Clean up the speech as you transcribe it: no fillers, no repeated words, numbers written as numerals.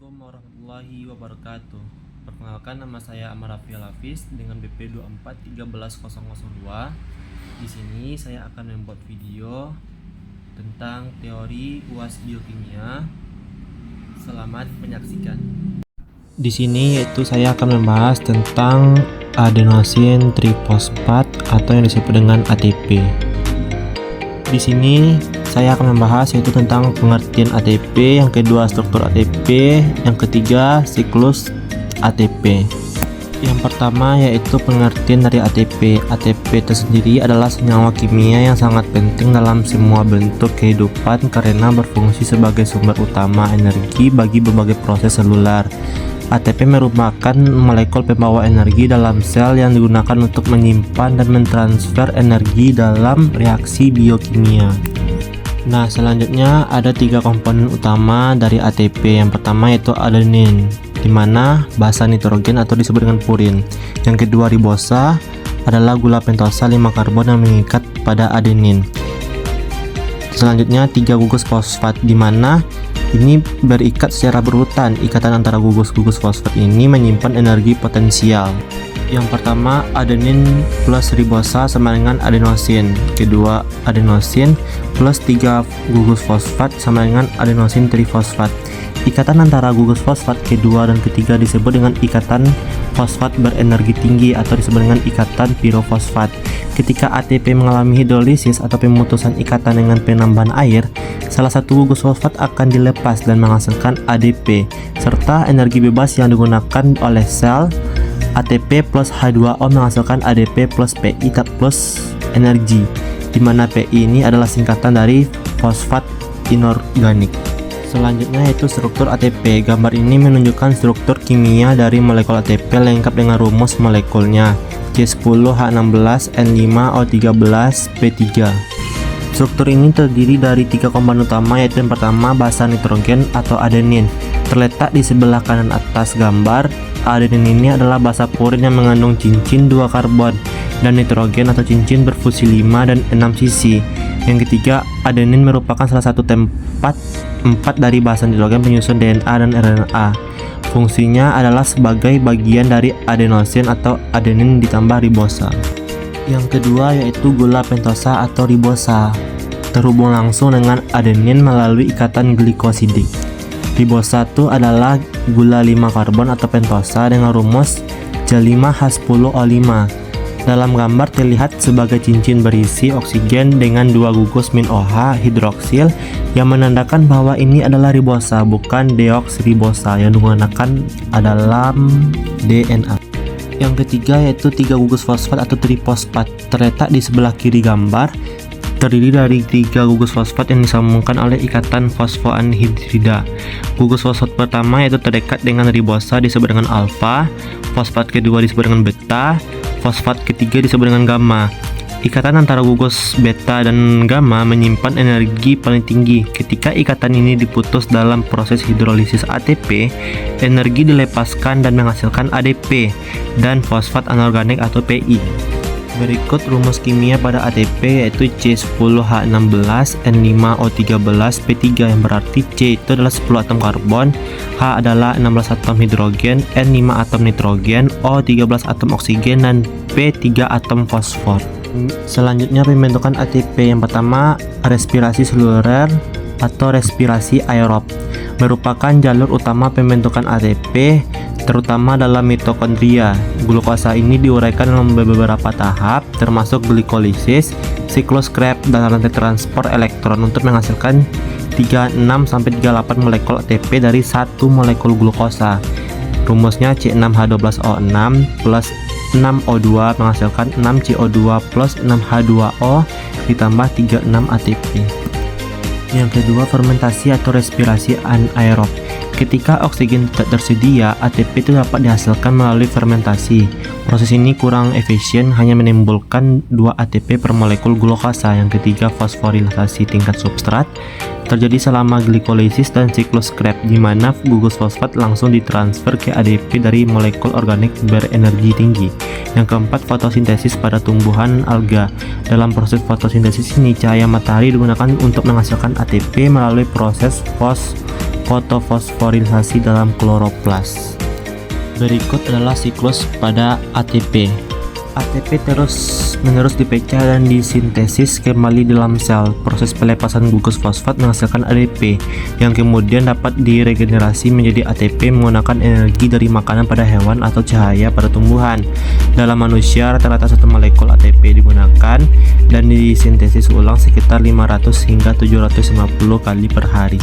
Assalamualaikum warahmatullahi wabarakatuh. Perkenalkan, nama saya Amar Raffi Hafiz dengan BP 2413002. Di sini saya akan membuat video tentang teori UAS biokimia. Selamat menyaksikan. Di sini yaitu saya akan membahas tentang adenosin trifosfat atau yang disebut dengan ATP. Di sini saya akan membahas yaitu tentang pengertian ATP, yang kedua struktur ATP, yang ketiga siklus ATP. Yang pertama yaitu pengertian dari ATP. ATP itu sendiri adalah senyawa kimia yang sangat penting dalam semua bentuk kehidupan karena berfungsi sebagai sumber utama energi bagi berbagai proses seluler. ATP merupakan molekul pembawa energi dalam sel yang digunakan untuk menyimpan dan mentransfer energi dalam reaksi biokimia. Nah, selanjutnya ada tiga komponen utama dari ATP. Yang pertama yaitu adenin, di mana basa nitrogen atau disebut dengan purin. Yang kedua ribosa adalah gula pentosa 5 karbon yang mengikat pada adenin. Selanjutnya 3 gugus fosfat, di mana ini berikat secara berurutan. Ikatan antara gugus-gugus fosfat ini menyimpan energi potensial. Yang pertama adenin plus ribosa sama dengan adenosin. Kedua adenosin plus 3 gugus fosfat sama dengan adenosin trifosfat. Ikatan antara gugus fosfat kedua dan ketiga disebut dengan ikatan fosfat berenergi tinggi atau disebut dengan ikatan pirofosfat. Ketika ATP mengalami hidrolisis atau pemutusan ikatan dengan penambahan air, salah satu gugus fosfat akan dilepas dan menghasilkan ADP serta energi bebas yang digunakan oleh sel. ATP plus H2O menghasilkan ADP plus PI plus energi, di mana PI ini adalah singkatan dari fosfat inorganik. Selanjutnya yaitu struktur ATP. Gambar ini menunjukkan struktur kimia dari molekul ATP lengkap dengan rumus molekulnya C10H16N5O13P3. Struktur ini terdiri dari 3 komponen utama, yaitu yang pertama basa nitrogen atau adenin. Terletak di sebelah kanan atas gambar. Adenin ini adalah basa purin yang mengandung cincin 2 karbon, dan nitrogen atau cincin berfusi 5 dan 6 sisi. Yang ketiga, adenin merupakan salah satu tempat 4 dari basa nitrogen penyusun DNA dan RNA. Fungsinya adalah sebagai bagian dari adenosin atau adenin ditambah ribosa. Yang kedua yaitu gula pentosa atau ribosa, terhubung langsung dengan adenin melalui ikatan glikosidik. Ribosa itu adalah gula 5 karbon atau pentosa dengan rumus J5H10O5. Dalam gambar terlihat sebagai cincin berisi oksigen dengan 2 gugus min OH hidroksil yang menandakan bahwa ini adalah ribosa, bukan deoksiribosa yang digunakan dalam DNA. Yang ketiga yaitu 3 gugus fosfat atau trifosfat, terletak di sebelah kiri gambar. Terdiri dari 3 gugus fosfat yang disambungkan oleh ikatan fosfoanhidrida. Gugus fosfat pertama yaitu terdekat dengan ribosa disebut dengan alfa, fosfat kedua disebut dengan beta, fosfat ketiga disebut dengan gamma. Ikatan antara gugus beta dan gamma menyimpan energi paling tinggi. Ketika ikatan ini diputus dalam proses hidrolisis ATP, energi dilepaskan dan menghasilkan ADP dan fosfat anorganik atau PI. Berikut rumus kimia pada ATP yaitu C10H16N5O13P3, yang berarti C itu adalah 10 atom karbon, H adalah 16 atom hidrogen, N 5 atom nitrogen, O 13 atom oksigen, dan P 3 atom fosfor. Selanjutnya pembentukan ATP. Yang pertama respirasi seluler atau respirasi aerob, merupakan jalur utama pembentukan ATP terutama dalam mitokondria. Glukosa ini diuraikan dalam beberapa tahap termasuk glikolisis, siklus Krebs, dan rantai transport elektron untuk menghasilkan 36-38 molekul ATP dari satu molekul glukosa. Rumusnya C6H12O6 plus 6O2 menghasilkan 6CO2 plus 6H2O ditambah 36 ATP. Yang kedua fermentasi atau respirasi anaerob. Ketika oksigen tidak tersedia, ATP itu dapat dihasilkan melalui fermentasi. Proses ini kurang efisien, hanya menimbulkan 2 ATP per molekul glukosa. Yang ketiga fosforilisasi tingkat substrat terjadi selama glikolisis dan siklus Krebs, di mana gugus fosfat langsung ditransfer ke ADP dari molekul organik berenergi tinggi. Yang keempat fotosintesis pada tumbuhan alga. Dalam proses fotosintesis ini cahaya matahari digunakan untuk menghasilkan ATP melalui proses fotofosforilisasi dalam kloroplas. Berikut adalah siklus pada ATP. ATP terus-menerus dipecah dan disintesis kembali dalam sel. Proses pelepasan glukosa fosfat menghasilkan ADP yang kemudian dapat diregenerasi menjadi ATP menggunakan energi dari makanan pada hewan atau cahaya pada tumbuhan. Dalam manusia, rata-rata 1 molekul ATP digunakan dan disintesis ulang sekitar 500 hingga 750 kali per hari.